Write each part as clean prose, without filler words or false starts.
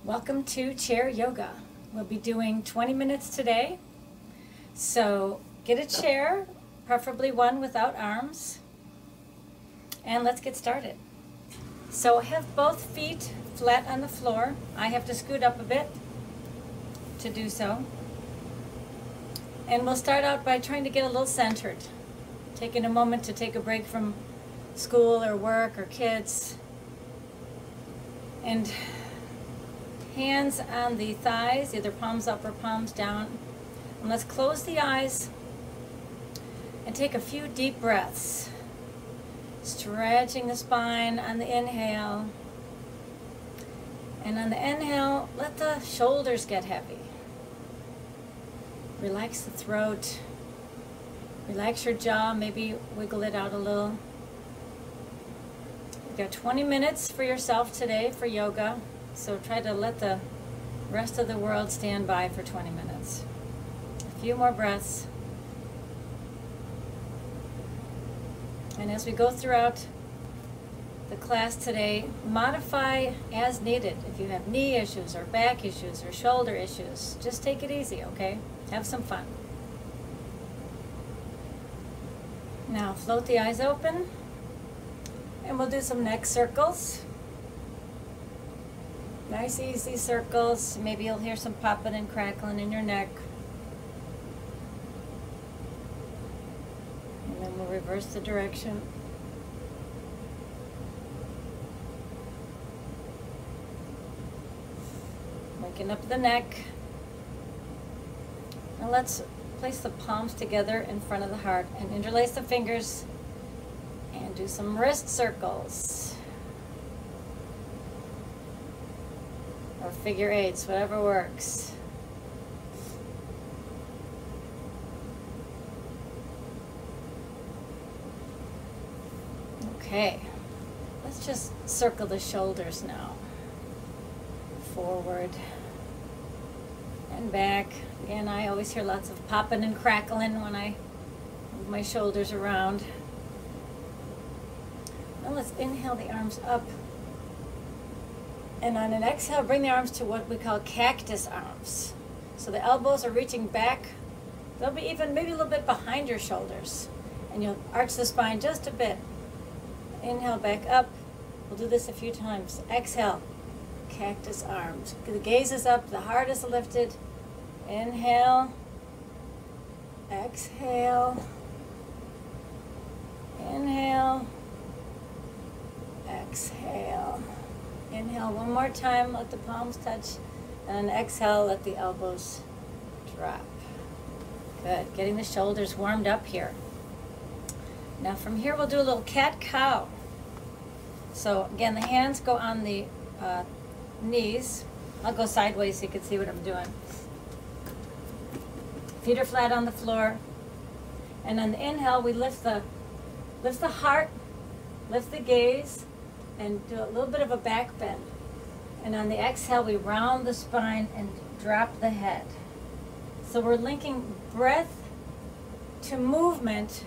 Welcome to chair yoga. We'll be doing 20 minutes today. So get a chair, preferably one without arms, and let's get started. So have both feet flat on the floor. I have to scoot up a bit to do so. And we'll start out by trying to get a little centered, taking a moment to take a break from school or work or kids. And hands on the thighs, either palms up or palms down. And let's close the eyes and take a few deep breaths. Stretching the spine on the inhale. And on the inhale, let the shoulders get heavy. Relax the throat. Relax your jaw, maybe wiggle it out a little. You've got 20 minutes for yourself today for yoga, so try to let the rest of the world stand by for 20 minutes. A few more breaths. And as we go throughout the class today, modify as needed. If you have knee issues or back issues or shoulder issues, just take it easy, okay? Have some fun. Now float the eyes open, and we'll do some neck circles. Nice easy circles. Maybe you'll hear some popping and crackling in your neck. And then we'll reverse the direction. Waking up the neck. Now let's place the palms together in front of the heart and interlace the fingers and do some wrist circles. Or figure eights, whatever works. Okay, let's just circle the shoulders now. Forward and back. Again, I always hear lots of popping and crackling when I move my shoulders around. Now let's inhale the arms up. And on an exhale, bring the arms to what we call cactus arms. So the elbows are reaching back. They'll be even maybe a little bit behind your shoulders. And you'll arch the spine just a bit. Inhale back up. We'll do this a few times. Exhale, cactus arms. The gaze is up, the heart is lifted. Inhale. Exhale. Inhale. Exhale. Inhale one more time, let the palms touch, and exhale, let the elbows drop. Good, getting the shoulders warmed up here. Now from here we'll do a little cat-cow. So again, the hands go on the knees. I'll go sideways so you can see what I'm doing. Feet are flat on the floor. And on the inhale, we lift the heart, lift the gaze, and do a little bit of a back bend. And on the exhale, we round the spine and drop the head. So we're linking breath to movement.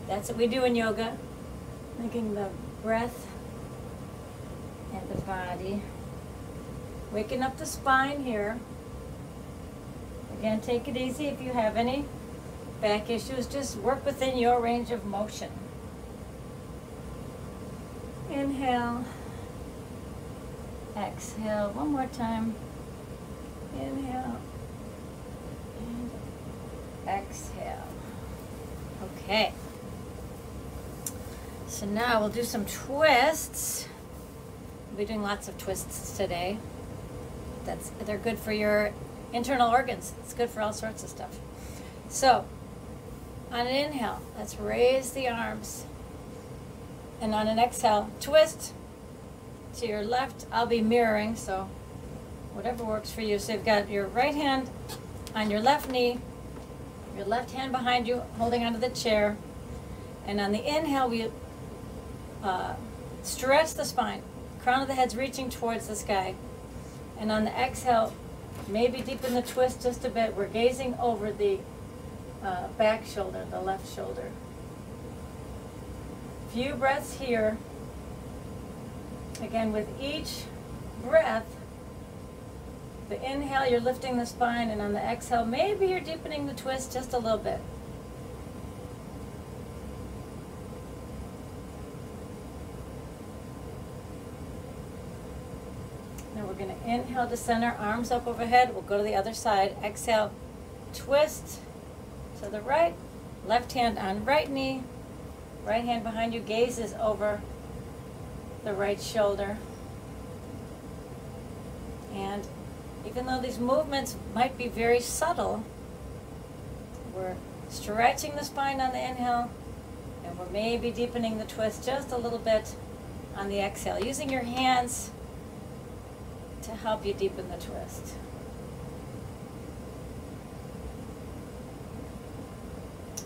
That's what we do in yoga. Linking the breath and the body. Waking up the spine here. Again, take it easy. If you have any back issues, just work within your range of motion. Inhale, exhale, one more time. Inhale, and exhale. Okay. So now we'll do some twists. We'll be doing lots of twists today. They're good for your internal organs. It's good for all sorts of stuff. So, on an inhale, let's raise the arms. And on an exhale, twist to your left. I'll be mirroring, so whatever works for you. So you've got your right hand on your left knee, your left hand behind you, holding onto the chair. And on the inhale, we stretch the spine. Crown of the head's reaching towards the sky. And on the exhale, maybe deepen the twist just a bit. We're gazing over the back shoulder, the left shoulder. Few breaths here. Again, with each breath, the inhale, you're lifting the spine, and on the exhale, maybe you're deepening the twist just a little bit. Now we're going to inhale to center, arms up overhead. We'll go to the other side. Exhale, twist to the right, left hand on right knee, right hand behind you, gaze is over the right shoulder. And even though these movements might be very subtle, we're stretching the spine on the inhale, and we're maybe deepening the twist just a little bit on the exhale, using your hands to help you deepen the twist.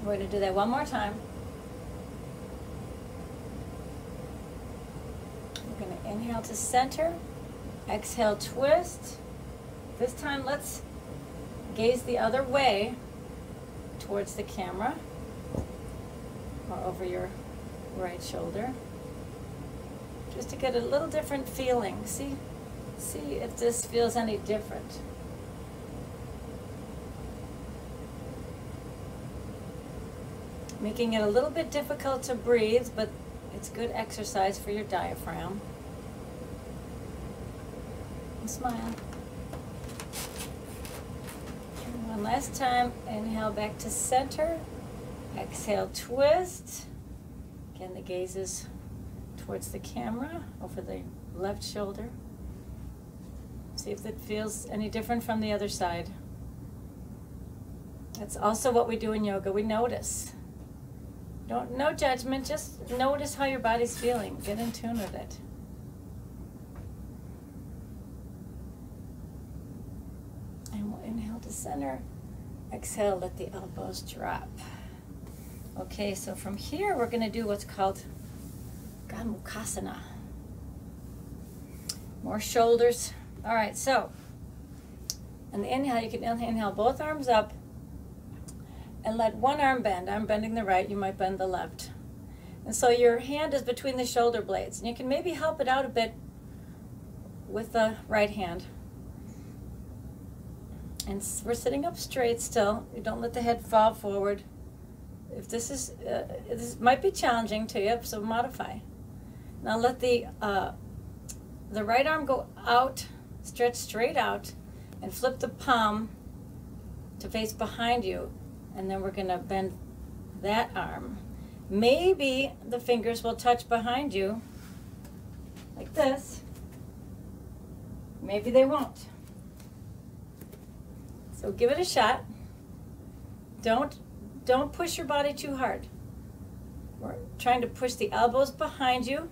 We're going to do that one more time. We're going to inhale to center, exhale, twist. This time, let's gaze the other way towards the camera or over your right shoulder, just to get a little different feeling. See if this feels any different. Making it a little bit difficult to breathe, but it's good exercise for your diaphragm. And smile. And one last time, inhale back to center. Exhale, twist. Again, the gaze is towards the camera, over the left shoulder. See if it feels any different from the other side. That's also what we do in yoga. We notice. No judgment, just notice how your body's feeling. Get in tune with it. And we'll inhale to center. Exhale, let the elbows drop. Okay, so from here we're going to do what's called Kamukasana. More shoulders. All right, so on the inhale, you can inhale both arms up and let one arm bend. I'm bending the right, you might bend the left. And so your hand is between the shoulder blades, and you can maybe help it out a bit with the right hand. And we're sitting up straight still. You don't let the head fall forward. If this might be challenging to you, so modify. Now let the right arm go out, stretch straight out, and flip the palm to face behind you. And then we're going to bend that arm. Maybe the fingers will touch behind you, like this. Maybe they won't. So give it a shot. Don't push your body too hard. We're trying to push the elbows behind you.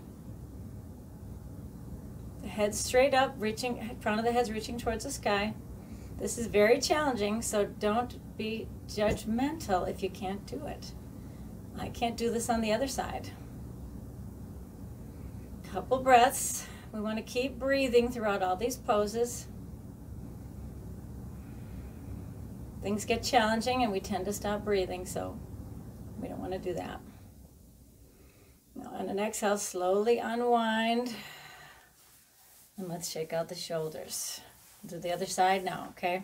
The head straight up, front of the head's reaching towards the sky. This is very challenging, so don't be judgmental if you can't do it. I can't do this on the other side. Couple breaths. We want to keep breathing throughout all these poses. Things get challenging and we tend to stop breathing, so we don't want to do that. Now on an exhale, slowly unwind. And let's shake out the shoulders. Do the other side now, okay?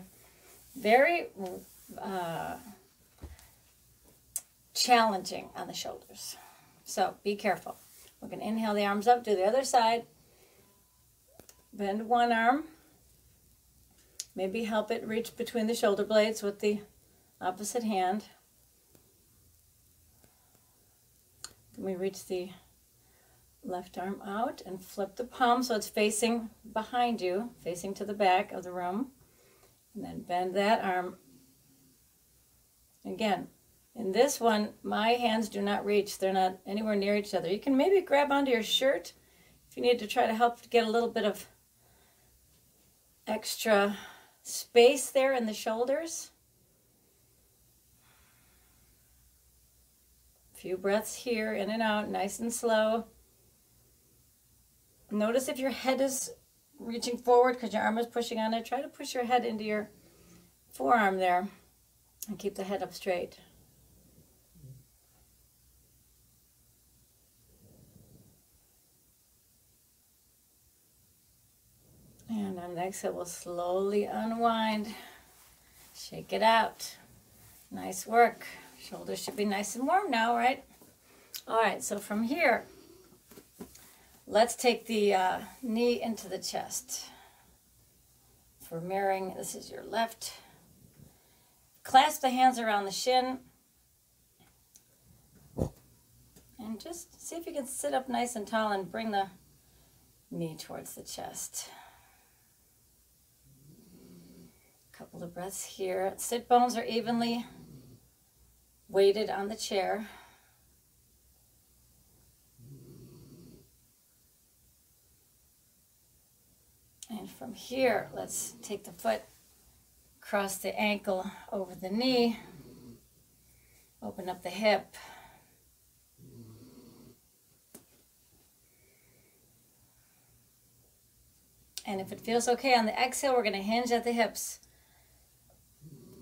Very challenging on the shoulders. So be careful. We're going to inhale the arms up, do the other side. Bend one arm. Maybe help it reach between the shoulder blades with the opposite hand. Then we reach the left arm out and flip the palm so it's facing behind you, facing to the back of the room. And then bend that arm. Again, in this one, my hands do not reach. They're not anywhere near each other. You can maybe grab onto your shirt if you need to try to help get a little bit of extra space there in the shoulders. A few breaths here, in and out, nice and slow. Notice if your head is reaching forward because your arm is pushing on it. Try to push your head into your forearm there and keep the head up straight. On the exhale, we'll slowly unwind. Shake it out. Nice work. Shoulders should be nice and warm now, right? All right, so from here, let's take the knee into the chest. For mirroring, this is your left. Clasp the hands around the shin. And just see if you can sit up nice and tall and bring the knee towards the chest. Couple of breaths here. Sit bones are evenly weighted on the chair. And from here, let's take the foot, cross the ankle over the knee, open up the hip. And if it feels okay on the exhale, we're going to hinge at the hips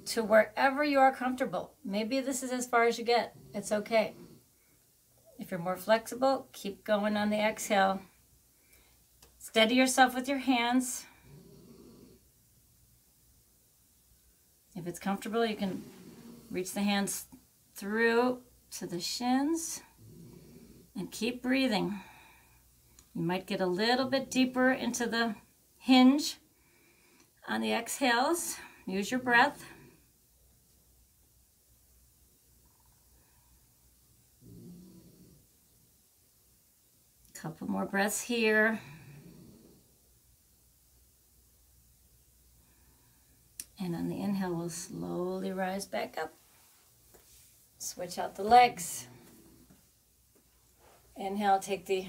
to wherever you are comfortable. Maybe this is as far as you get. It's okay. If you're more flexible, keep going on the exhale. Steady yourself with your hands. If it's comfortable, you can reach the hands through to the shins and keep breathing. You might get a little bit deeper into the hinge on the exhales. Use your breath. Couple more breaths here. And on the inhale, we'll slowly rise back up. Switch out the legs. Inhale, take the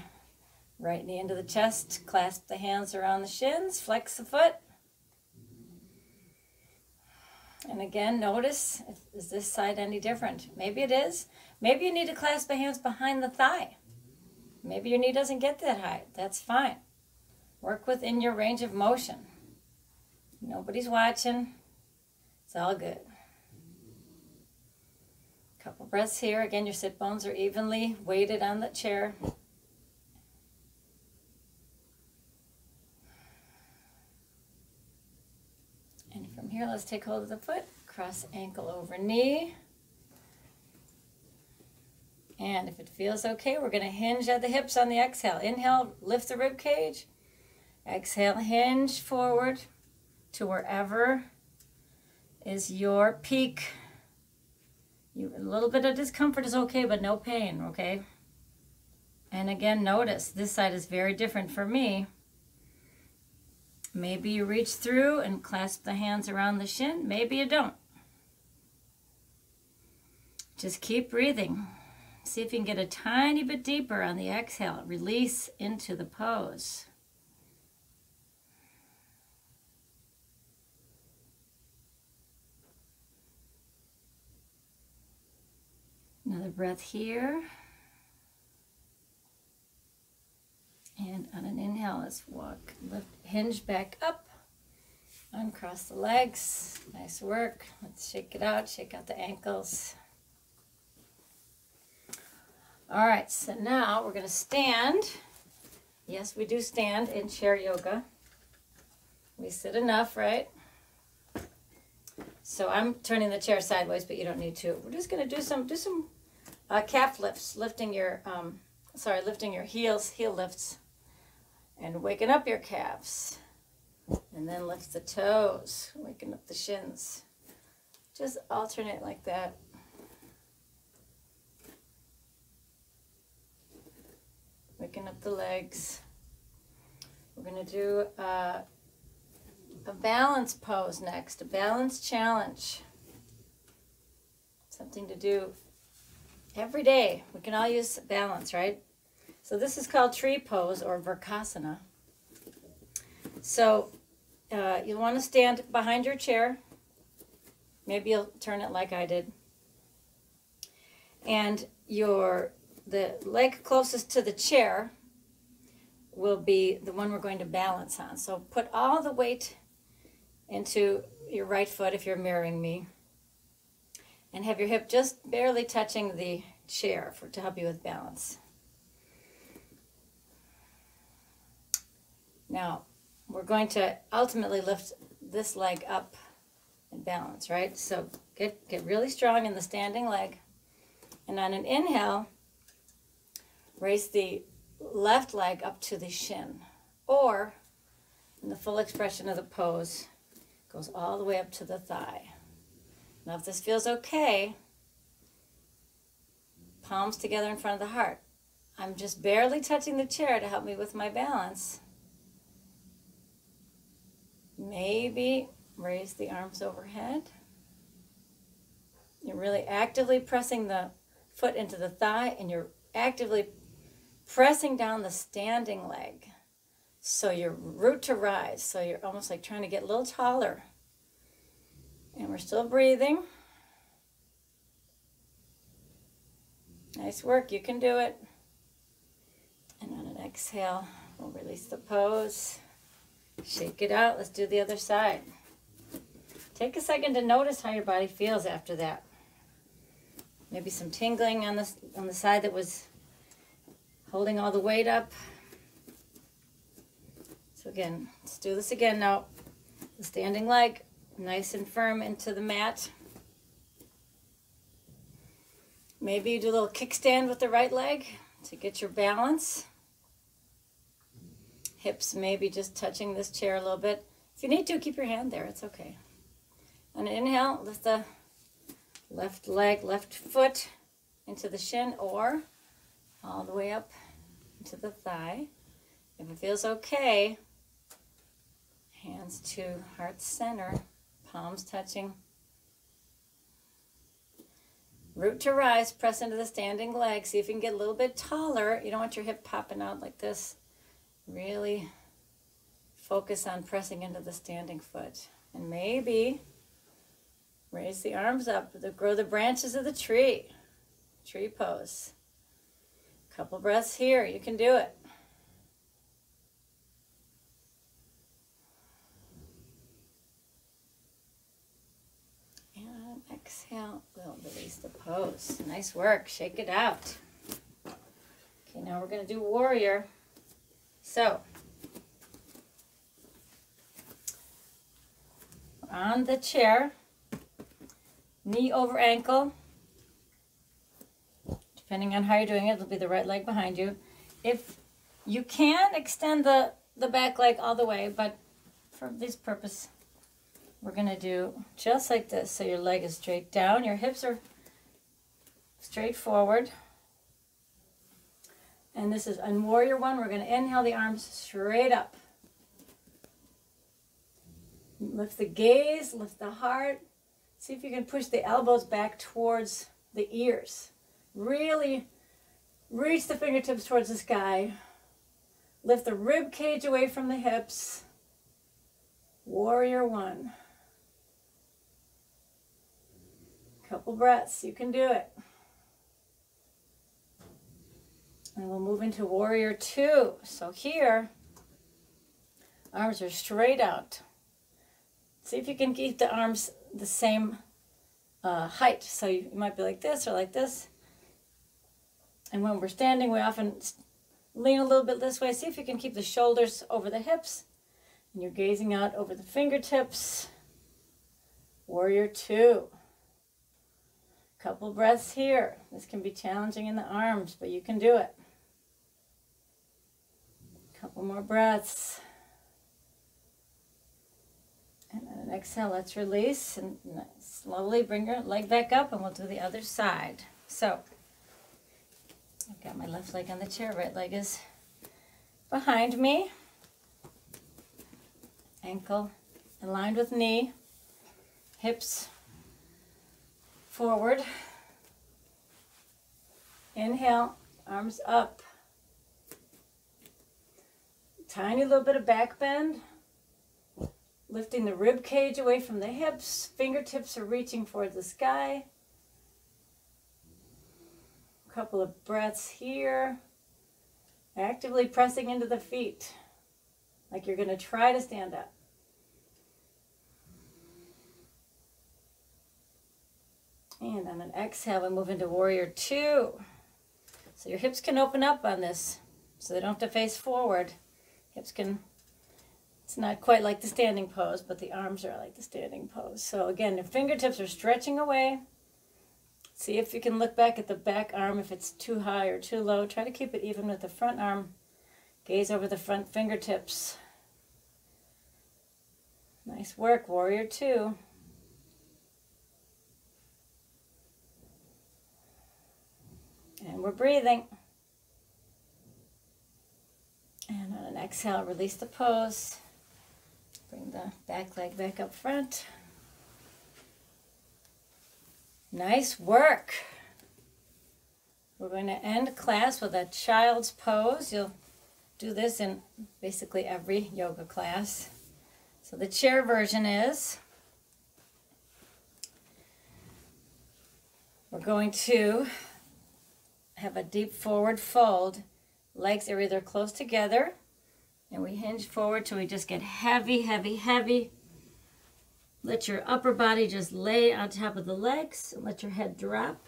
right knee into the chest, clasp the hands around the shins, flex the foot. And again, notice, is this side any different? Maybe it is. Maybe you need to clasp the hands behind the thigh. Maybe your knee doesn't get that high. That's fine. Work within your range of motion. Nobody's watching. It's all good. Couple breaths here. Again, your sit bones are evenly weighted on the chair. And from here, let's take hold of the foot. Cross ankle over knee. And if it feels okay, we're going to hinge at the hips on the exhale. Inhale, lift the rib cage. Exhale, hinge forward to wherever is your peak. A little bit of discomfort is okay, but no pain, okay? And again, notice this side is very different for me. Maybe you reach through and clasp the hands around the shin. Maybe you don't. Just keep breathing. See if you can get a tiny bit deeper on the exhale. Release into the pose. Another breath here. And on an inhale, let's walk, lift, hinge back up, uncross the legs. Nice work. Let's shake it out, shake out the ankles. All right, so now we're going to stand. Yes, we do stand in chair yoga. We sit enough, right? So I'm turning the chair sideways, but you don't need to. We're just going to do some calf lifts, lifting your heel lifts, and waking up your calves. And then lift the toes, waking up the shins. Just alternate like that. Waking up the legs. We're going to do a balance pose next, a balance challenge. Something to do every day. We can all use balance, right? So this is called tree pose or Verkasana. So you'll want to stand behind your chair. Maybe you'll turn it like I did. And the leg closest to the chair will be the one we're going to balance on. So put all the weight into your right foot if you're mirroring me. And have your hip just barely touching the chair to help you with balance. Now, we're going to ultimately lift this leg up and balance, right? So get really strong in the standing leg. And on an inhale, raise the left leg up to the shin. Or, in the full expression of the pose, goes all the way up to the thigh. Now if this feels okay, palms together in front of the heart. I'm just barely touching the chair to help me with my balance. Maybe raise the arms overhead. You're really actively pressing the foot into the thigh, and you're actively pressing down the standing leg. So you're root to rise. So you're almost like trying to get a little taller. And we're still breathing. Nice work, you can do it. And on an exhale, we'll release the pose. Shake it out. Let's do the other side. Take a second to notice how your body feels after that. Maybe some tingling on the side that was holding all the weight up. So again, let's do this again now. The standing leg, nice and firm into the mat. Maybe you do a little kickstand with the right leg to get your balance. Hips maybe just touching this chair a little bit. If you need to, keep your hand there. It's okay. On an inhale, lift the left leg, left foot into the shin or all the way up into the thigh. If it feels okay, hands to heart center, palms touching. Root to rise, press into the standing leg. See if you can get a little bit taller. You don't want your hip popping out like this. Really focus on pressing into the standing foot. And maybe raise the arms up, grow the branches of the tree. Tree pose. Couple breaths here, you can do it. And exhale, we'll release the pose. Nice work, shake it out. Okay, now we're going to do warrior. So, on the chair, knee over ankle. Depending on how you're doing it, it'll be the right leg behind you. If you can extend the back leg all the way, but for this purpose, we're going to do just like this. So your leg is straight down, your hips are straight forward. And this is on warrior one. We're going to inhale the arms straight up. Lift the gaze, lift the heart. See if you can push the elbows back towards the ears. Really reach the fingertips towards the sky. Lift the rib cage away from the hips. Warrior one. Couple breaths, you can do it. And we'll move into warrior two. So here, arms are straight out. See if you can keep the arms the same height. So you might be like this or like this. And when we're standing, we often lean a little bit this way. See if you can keep the shoulders over the hips. And you're gazing out over the fingertips. Warrior two. Couple breaths here. This can be challenging in the arms, but you can do it. Couple more breaths. And on an exhale, let's release and slowly bring your leg back up and we'll do the other side. So, I've got my left leg on the chair, right leg is behind me. Ankle aligned with knee, hips forward. Inhale, arms up. Tiny little bit of back bend. Lifting the rib cage away from the hips. Fingertips are reaching for the sky. A couple of breaths here. Actively pressing into the feet. Like you're going to try to stand up. And on an exhale, we move into warrior two. So your hips can open up on this. So they don't have to face forward. Hips can It's not quite like the standing pose, but the arms are like the standing pose. So again, the fingertips are stretching away. See if you can look back at the back arm if it's too high or too low. Try to keep it even with the front arm. Gaze over the front fingertips. Nice work, warrior two. And we're breathing. And on an exhale, release the pose. Bring the back leg back up front. Nice work. We're going to end class with a child's pose. You'll do this in basically every yoga class. So the chair version is, we're going to have a deep forward fold. Legs are either close together, and we hinge forward till we just get heavy, heavy, heavy. Let your upper body just lay on top of the legs, and let your head drop.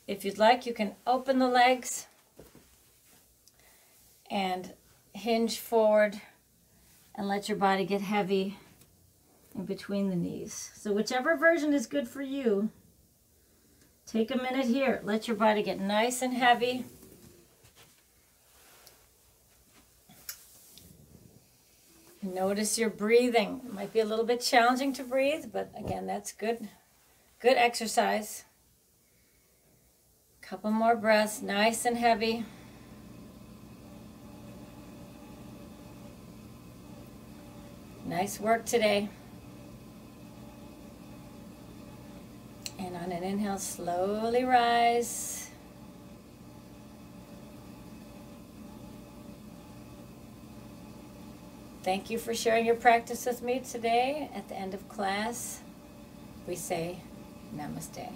If you'd like, you can open the legs and hinge forward and let your body get heavy in between the knees. So whichever version is good for you, take a minute here. Let your body get nice and heavy. Notice your breathing. It might be a little bit challenging to breathe, but again, that's good exercise. Couple more breaths, nice and heavy. Nice work today. And on an inhale, slowly rise. Thank you for sharing your practice with me today. At the end of class, we say namaste.